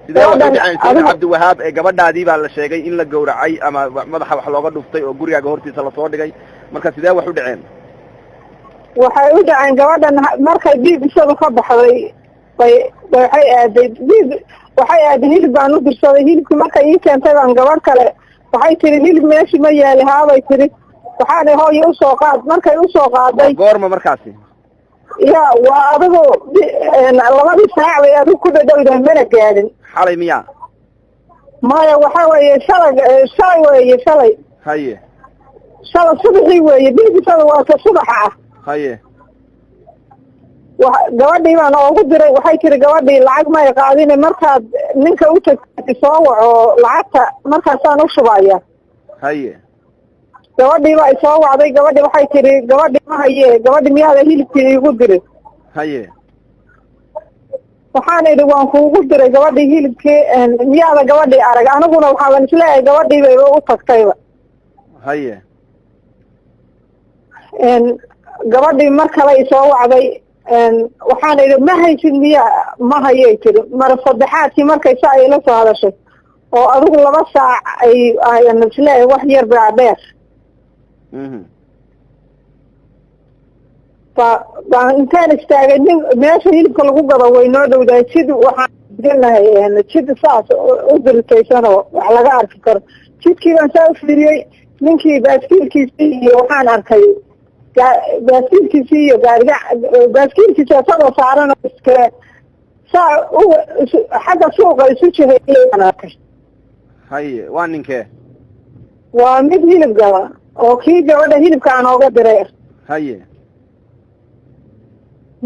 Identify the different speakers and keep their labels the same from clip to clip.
Speaker 1: sidee wax u dhaceen Saciid Cabdiwahaab ee gabadhaadii baa la sheegay in la gowracay ama madaxa wax looga dhuftay oo gurigaaga hortiisa la soo dhigay marka sidee wax u dhaceen
Speaker 2: waxay u dhaceen gabadhan markay dhiig isada ka baxday waxay aaday hilib baan u dirsaday hilibkii markay ii keentay baan gabadh kale waxay tiri hilib meeshii ma yaali haabay tiri waxaana hooyo usoo qaad markay usoo qaaday
Speaker 1: goorma markaasi
Speaker 2: ya waa adigu 2 saac bay adigu ku dhadhowdahay mana gaadhin
Speaker 1: xalay miyaa
Speaker 2: maya waxa weeye shalay weeye shalay
Speaker 1: haye
Speaker 2: shalay subaxii weeye dhiigisada waa ka subaxa ah
Speaker 1: haye
Speaker 2: gabadhii baan ugu diray waxay tiri gabadhii lacag may qaadine markaad ninka u tagtay soo waco lacagta markaasaan u shubaya
Speaker 1: haye
Speaker 2: gabadhii baa isoo wacday gabadhii waxay tiri gabadhii ma haye gabadhii miyaada hilibkii igu diray
Speaker 1: haye
Speaker 2: waxaan idhi waan kuugu diray gabadhii hilibkii miyaada gabadhii arag aniguna waxaaban isleeyahay gabadhii bayba u tagtayba
Speaker 1: haye
Speaker 2: gabadhii mar kale isoo wacday waxaan idhi ma haysid miya ma hayay tiri mara saddexaadkii markay sa ay la soo hadashay oo adigu 2 saac ayan isleeyahay wax yar baa dheer baan intaan istaagay nin meesha hilibka lagu gado way noo dhowdahay jid waxaan gelnahay jid saas u diritaysanoo wax laga arki karo jidkii baan saa u fiiriyey ninkii baaskiilkiisii iyo waxaan arkay baaskiilkiisii iyo gaariga baaskiilkiisa isagoo saaran iskale saa xagga suuqa isu jihayaan arkay
Speaker 1: haye waa ninkee
Speaker 2: waa mid hilib gala oo kii gabadha hilibka aan ooga diray
Speaker 1: haye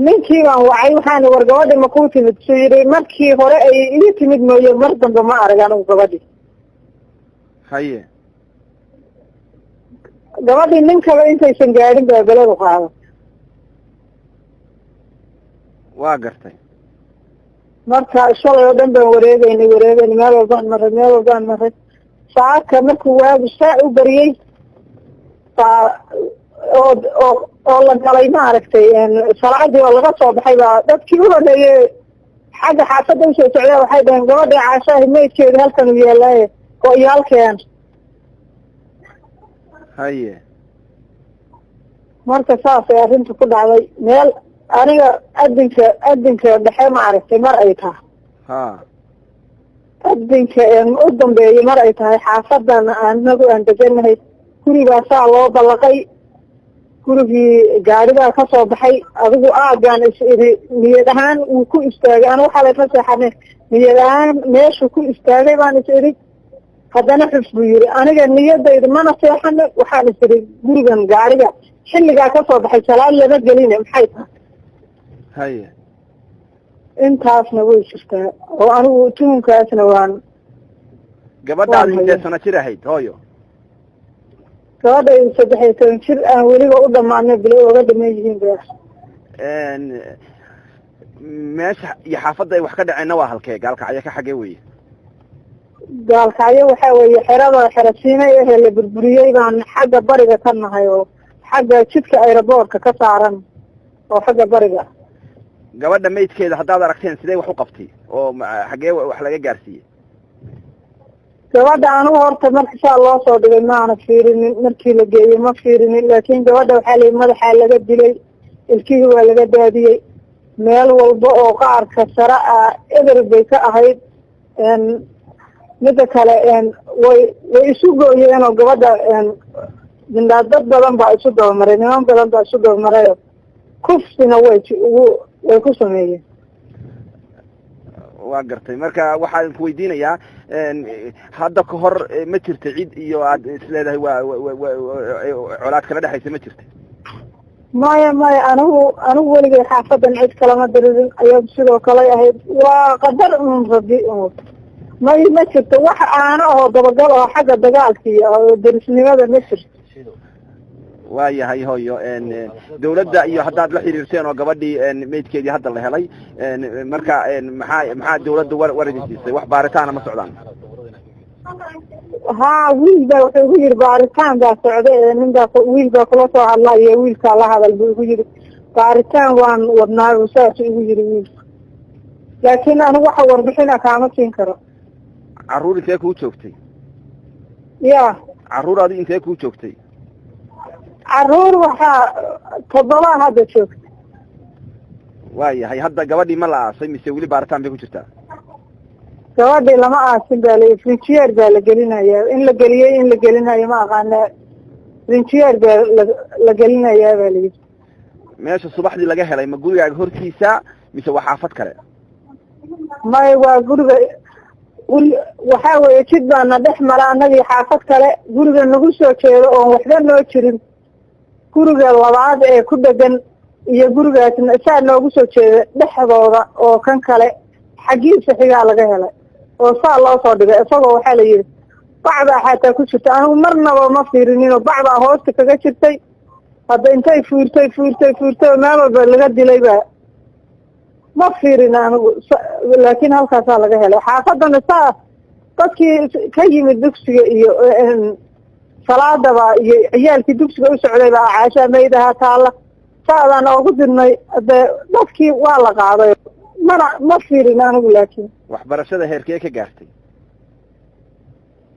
Speaker 2: ninkii baan wacay waxaan war gabadhi ma kuu timid suu yidhi markii hore ay ii timid mooye mar dambe ma arag anigu gabadhi
Speaker 1: haye
Speaker 2: gabadhii nin kale intaysan gaadhin baa beladu qaaday
Speaker 1: waa gartay
Speaker 2: marka shalay oo dhan baan wareegaynay meel walbaan maray saacadka markuu waagu saa u bariyey baa oo la galay maaragtay salaadii oo laga soo baxay baa dadkii u horeeyey xagga xaafadda usoo socdaa waxay dhaheen gabadhii caashaahi maydkeeda halkan u yeelaaye oo iyo halkeen
Speaker 1: haye
Speaker 2: marka saasay arrinta ku dhacday meel aniga adinka dhexe maaragtay mar ay tahay
Speaker 1: ha
Speaker 2: adinka u dambeeyey mar ay tahay xaafadan anagu aan deganahay gurigaa saa loo ballaqay gurigii gaarigaa ka soo baxay adigu aagaan is idhi niyad ahaan wuu ku istaagay anigu xalay ma seexane niyad ahaan meeshuu ku istaagay baan is idhi haddana xus buu yidhi aniga niyadayda mana seexane waxaan is idhi gurigan gaariga xilligaa ka soo baxay salaad lama geline maxay tahay
Speaker 1: haye
Speaker 2: intaasna way jirtaa oo anigu tuhunkaasna waan
Speaker 1: gabadhaad intee sano jir ahayd hooyo
Speaker 2: gabadhay 13 jir aan weliba u dhamaanay bilo oga dhameey yihiin beer
Speaker 1: meesha iyo xaafadda ay wax ka dhaceenna waa halkee gaalkacyo ka xagee weye
Speaker 2: gaalkacyo waxa weeye xerasiinay ee la burburiyey baan xagga bariga ka nahay oo xagga jidka aeroboortka ka saaran oo xagga bariga
Speaker 1: gabadha maydkeeda haddaad aragteen sidee wax u qabtay oo xagee wax laga gaarsiiyey
Speaker 2: gabadha anigu horta marka saa loo soo dhigay maana fiirinin markii la geeyey ma fiirinin laakiin gabadha waxaa layihi madaxaa laga dilay ilkihii waa laga daadiyey meel walba oo qaarka sare ah eber bay ka ahayd mida kale way isu gooyeen oo gabadha dad badan baa isu dabamaray niman badan baa isu dabamarayo kufsina way ku sameeyeen
Speaker 1: waa gartay marka waxaan ku weydiinayaa hadda ka hor ma jirta cid iyo aad isleedahay waa colaad kala dhexaysa ma jirta
Speaker 2: maya anigu weligay xaafadan cid kalama diririn ayad sidoo kale ahayd waa qadar rabi ma jirto wax aana oo dabagal oo xagga dagaalkii oo derisnimada ma jirto
Speaker 1: waayahay hooyo dawladda iyo haddaad la xiriirteen oo gabadhii maydkeedii hadda la helay marka maxaa dawladda war idin siisay wax baaritaana ma socdaan
Speaker 2: ha wiil baa wuxuu igu yidhi baaritaan baa socda wiil baa kula soo hadlaayo wiilkaa la hadal buu igu yidhi baaritaan waan wadnaa saasuu igu yidhi wiilka laakiin anigu waxa warbixina kaama siin karo.
Speaker 1: carruur intee kuu joogtay?
Speaker 2: ya
Speaker 1: carruur adi intee kuu joogtay?
Speaker 2: carruur waxaa 7 hadda joogta.
Speaker 1: waayahay hadda gabadhii ma la aasay mise weli baaritaan bay ku jirtaa?
Speaker 2: gabadhii lama aasin baa la frinjiyeer baa la gelinayaa. in la geliyey in la gelinayo ma aqaana. frinjiyeer baa la gelinayaa baa la yidhi.
Speaker 1: meesha subaxdii laga helay ma gurigaaga hortiisa mise waa xaafad kale?
Speaker 2: may waa guriga waxaa weeye jid baana dhex mara annagii xaafad kale. guriga nagu soo jeedo oon waxba noo jirin, guriga labaad ee ku dhegan iyo gurigaasna saa noogu soo jeeda dhexdooda oo kan kale xaggiisa xigaa laga helay oo saa loo soo dhigay. isagoo waxaa la yidhi bacbaa xataa ku jirta. anigu marnaba ma fiirininoo bacbaa hoosta kaga jirtay. hadda intay fuurtay oo maamaba laga dilay baa ma fiirin anigu. laakiin halkaasaa laga helay xaafadana saa dadkii ka yimid dugsiga iyo salaadaba iyo ciyaalkii dugsiga u socday baa caashaa maydaha taalla saadaan oogu dirnay. de dadkii waa la qaaday ma fiirin anigu. laakiin
Speaker 1: waxbarashada heerkee ka gaartay?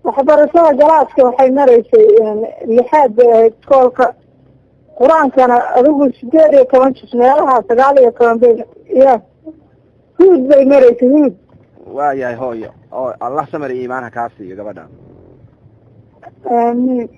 Speaker 2: waxbarashada galaaska waxay maraysay 6 bay ahayd. iskoolka qur-aankana adigu 18 juz meelaha 19 bay ya huud bay maraysay huud.
Speaker 1: waayahay hooyo oo allah samar iyo iimaan ha kaa siiyo gabadhan.
Speaker 2: amiin.